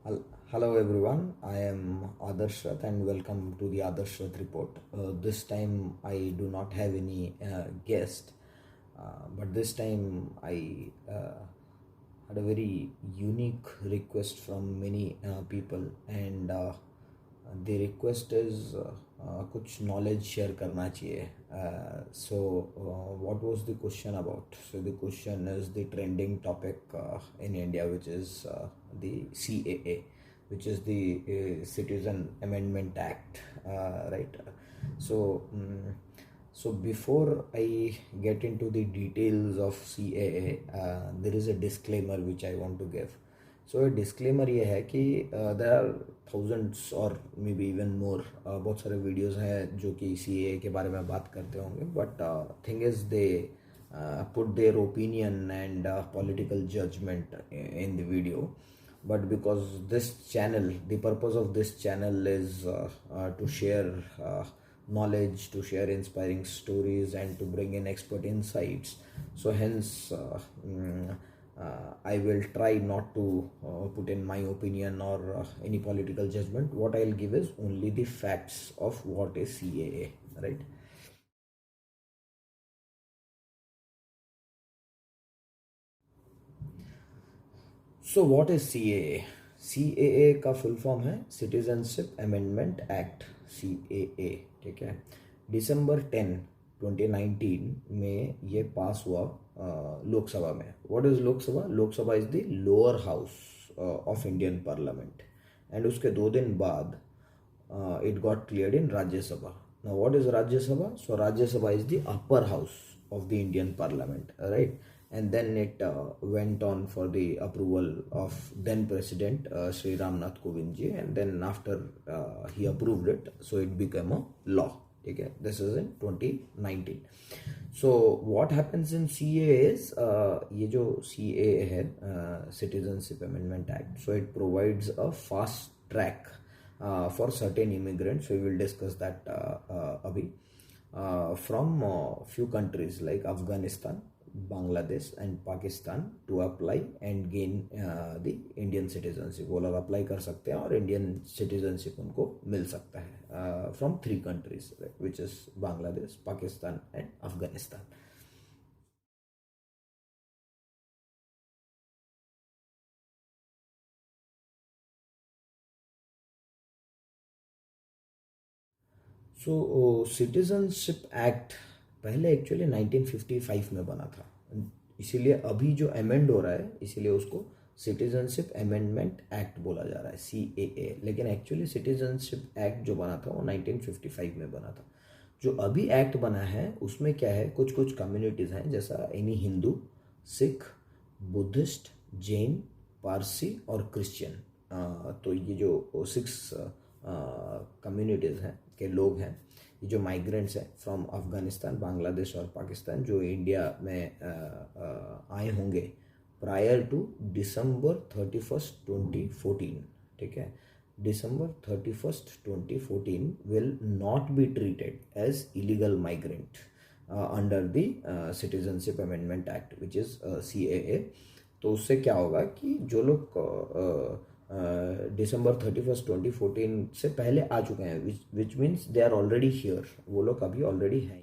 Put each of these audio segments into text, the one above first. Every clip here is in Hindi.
Hello everyone, I am Adarsh Rath and welcome to the Adarsh Rath report. This time I do not have any guest, but this time I had a very unique request from many people, and the request is कुछ knowledge share करना चाहिए. So what was the question about? So the question is the trending topic in India, which is the CAA, which is the Citizen Amendment Act, right? So so before I get into the details of CAA, there is a disclaimer which I want to give. So disclaimer ये है कि देर आर थाउजेंड्स और मे बी इवन मोर बहुत सारे वीडियोस हैं जो कि CAA के बारे में बात करते होंगे, but thing is they put their opinion and political judgement in the video. But because this channel, the purpose of this channel is to share knowledge, to share inspiring stories, and to bring in expert insights. So hence I will try not to put in my opinion or any political judgment. What I'll give is only the facts of what is CAA, right? So what is CAA? CAA का फुल फॉर्म है सिटीजनशिप अमेंडमेंट एक्ट, CAA. ठीक है, December 10, 2019 में ये पास हुआ लोकसभा में. What is Lok Sabha? Lok Sabha is the lower house of Indian parliament, and उसके 2 दिन बाद it got cleared in Rajya Sabha. Now, what is Rajya Sabha? So, Rajya Sabha is the upper house of the Indian Parliament, right? And then it went on for the approval of then President Sri Ramnath Kovind ji, and then after he approved it, so it became a law. Okay, this is in 2019. So what happens in CAA is ये जो CAA है, Citizenship Amendment Act, so it provides a fast track for certain immigrants. We will discuss that abhi, from few countries like Afghanistan, Bangladesh and Pakistan to apply and gain the Indian citizenship. वो लोग अप्लाई कर सकते हैं और इंडियन सिटीजनशिप उनको मिल सकता है from 3 countries, which is Bangladesh, Pakistan and Afghanistan. So citizenship act पहले एक्चुअली 1955 में बना था, इसीलिए अभी जो अमेंड हो रहा है इसीलिए उसको सिटीजनशिप अमेंडमेंट एक्ट बोला जा रहा है, CAA. लेकिन एक्चुअली सिटीजनशिप एक्ट जो बना था वो 1955 में बना था. जो अभी एक्ट बना है उसमें क्या है, कुछ कुछ कम्युनिटीज़ हैं जैसा एनी हिंदू, सिख, बुद्धिस्ट, जैन, पारसी और क्रिश्चियन. तो ये जो 6 कम्युनिटीज़ हैं के लोग हैं, ये जो माइग्रेंट्स हैं फ्रॉम अफ़गानिस्तान, बांग्लादेश और पाकिस्तान, जो इंडिया में आए होंगे प्रायर टू December 31st, 2014. ठीक है, December 31st, 2014 will not be treated as illegal migrant under the Citizenship Amendment Act, which is CAA. तो उससे क्या होगा कि जो लोग December 31st, 2014 से पहले आ चुके हैं, which means they are already here, वो लोग अभी ऑलरेडी हैं.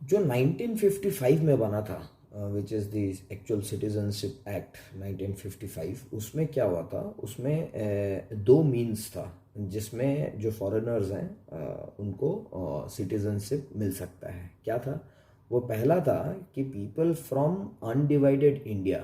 जो 1955 में बना था, which is the actual citizenship act 1955, उसमें क्या हुआ था, उसमें 2 मीन्स था जिसमें जो फॉरेनर्स हैं उनको सिटीजनशिप मिल सकता है. क्या था वो? पहला था कि people from undivided India,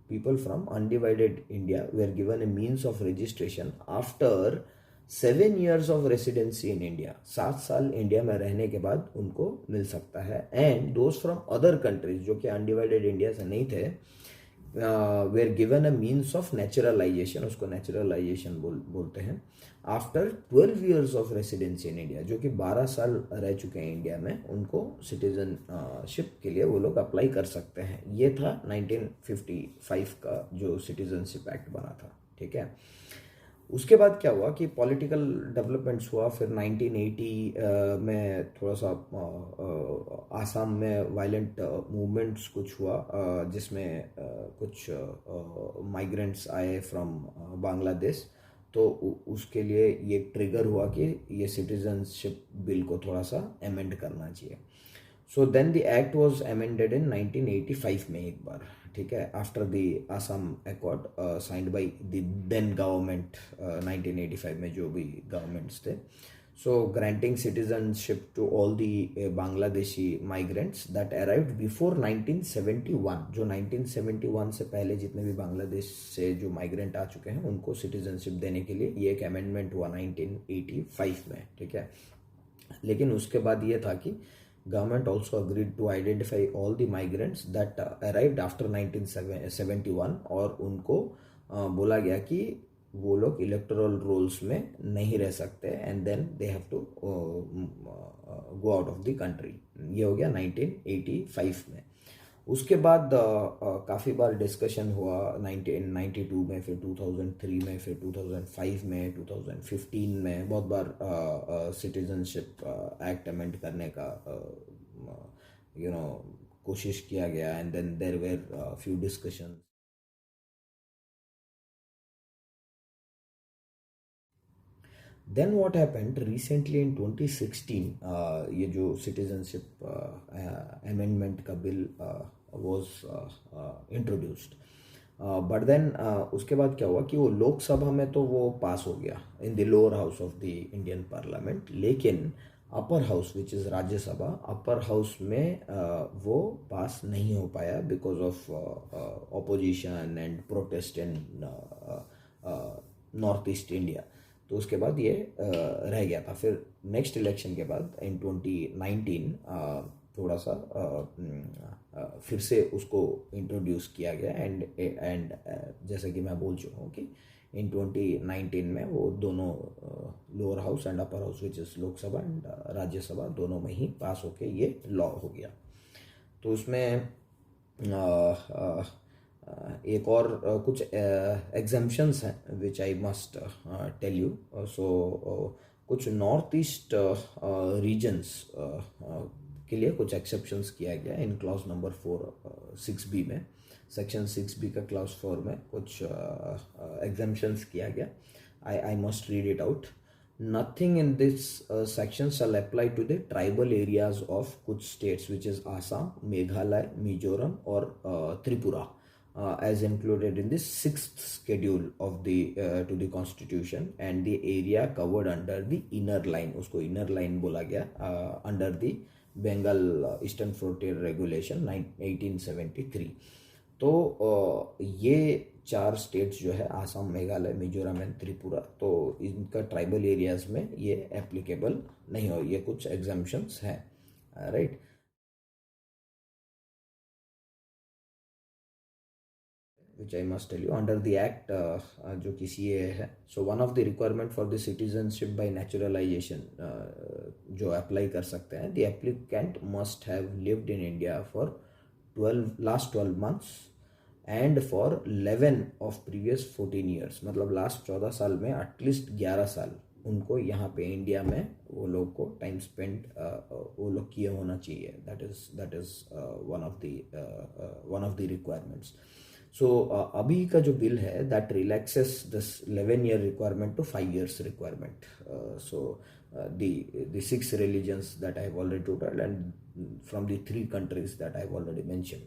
people from undivided India were given a means of registration after 7 years of residency in India. 7 साल इंडिया में रहने के बाद उनको मिल सकता है. And those from other countries जो कि अनडिवाइडेड इंडिया से नहीं थे, were given a means of naturalisation, उसको नेचुरलाइजेशन बोलते हैं, after 12 years of residency in India, जो कि 12 साल रह चुके हैं इंडिया में, उनको सिटीजनशिप के लिए वो लोग अप्लाई कर सकते हैं. ये था 1955 का जो सिटीजनशिप एक्ट बना था. ठीक है, उसके बाद क्या हुआ कि पॉलिटिकल डेवलपमेंट्स हुआ। फिर 1980 में थोड़ा सा आसाम में वायलेंट मूवमेंट्स कुछ हुआ, जिसमें कुछ माइग्रेंट्स आए फ्रॉम बांग्लादेश। तो उसके लिए ये ट्रिगर हुआ कि ये सिटीजनशिप बिल को थोड़ा सा अमेंड करना चाहिए। So then the act was amended in 1985 में एक बार, ठीक है, after the Assam accord signed by the then government, 1985 में जो भी गवर्नमेंट्स थे। So granting citizenship to all the Bangladeshi migrants that arrived before 1971। जो 1971 से पहले जितने भी बांग्लादेश से जो माइग्रेंट आ चुके हैं उनको सिटीजनशिप देने के लिए ये एक अमेंडमेंट हुआ 1985 में, ठीक है। लेकिन उसके बाद ये था कि government also agreed to identify all the migrants that arrived after 1971, और उनको बोला गया कि वो लोग इलेक्टोरल रोल्स में नहीं रह सकते and then they have to go out of the country. ये हो गया 1985 में। उसके बाद काफ़ी बार डिस्कशन हुआ 1992 में, फिर 2003 में, फिर 2005 में, 2015 में बहुत बार सिटीजनशिप एक्ट अमेंड करने का कोशिश किया गया, and then there were few discussion. Then what happened recently in 2016, ये जो सिटीजनशिप अमेंडमेंट का bill was introduced, but then उसके बाद क्या हुआ कि वो लोकसभा में तो वो पास हो गया in the lower house of the Indian parliament, लेकिन upper house which is Rajya Sabha, upper house में वो पास नहीं हो पाया because of opposition and protest in north east India. तो उसके बाद ये रह गया था। फिर नेक्स्ट इलेक्शन के बाद इन 2019 थोड़ा सा फिर से उसको इंट्रोड्यूस किया गया, एंड जैसे कि मैं बोल चुका हूँ कि इन 2019 में वो दोनों lower house and upper house which is Lok Sabha and Rajya Sabha दोनों में ही पास होके ये लॉ हो गया। तो उसमें एक और कुछ एग्जाम्पशंस हैं विच आई मस्ट टेल यू। सो कुछ नॉर्थ ईस्ट रीजन्स के लिए कुछ एक्सेप्शंस किया गया इन क्लॉज नंबर 6B में, सेक्शन 6B का क्लॉज 4 में कुछ एग्जाम्पशंस किया गया। I must read it out. Nothing in this section shall apply to the tribal areas of कुछ states which is Assam, Meghalaya, Mizoram or Tripura, as included in the 6th schedule of the to the constitution, and the area covered under the inner line, उसको inner line बोला गया, under the Bengal Eastern Frontier Regulation 1873। तो ये 4 स्टेट्स जो है आसाम, मेघालय, मिजोरम एंड त्रिपुरा, तो इनका ट्राइबल एरियाज में ये एप्लीकेबल नहीं हो, ये कुछ एग्जाम्पशंस हैं, right. which I must tell you under the act जो कि CAA है। So one of the requirement for the citizenship by naturalization जो अप्लाई कर सकते हैं, the applicant must have lived in India for last 12 months and for 11 of previous 14 years, मतलब लास्ट 14 साल में एटलीस्ट 11 साल उनको यहाँ पे इंडिया में वो लोग को टाइम स्पेंड वो लोग किए होना चाहिए। That is one of the requirements. So अभी का जो बिल है that relaxes this 11 year requirement to 5 years requirement. So the 6 religions that I have already told and from the 3 countries that I have already mentioned.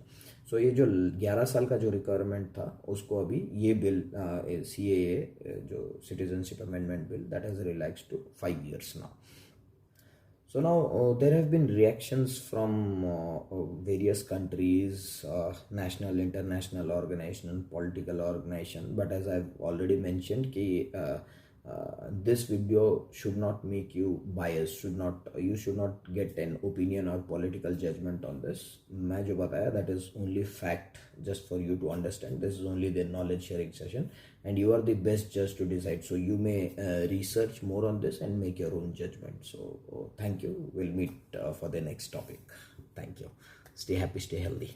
So ये जो 11 साल का जो रिक्वायरमेंट था उसको अभी ये बिल CAA जो citizenship amendment bill that has relaxed to 5 years now. So now there have been reactions from various countries, national, international organization, political organization, but as I've already mentioned कि this video should not make you biased, you should not get an opinion or political judgment on this. मैं जो बताया that is only fact, just for you to understand. This is only the knowledge sharing session and you are the best judge to decide. So you may research more on this and make your own judgment. So thank you. We'll meet for the next topic. Thank you. Stay happy, stay healthy.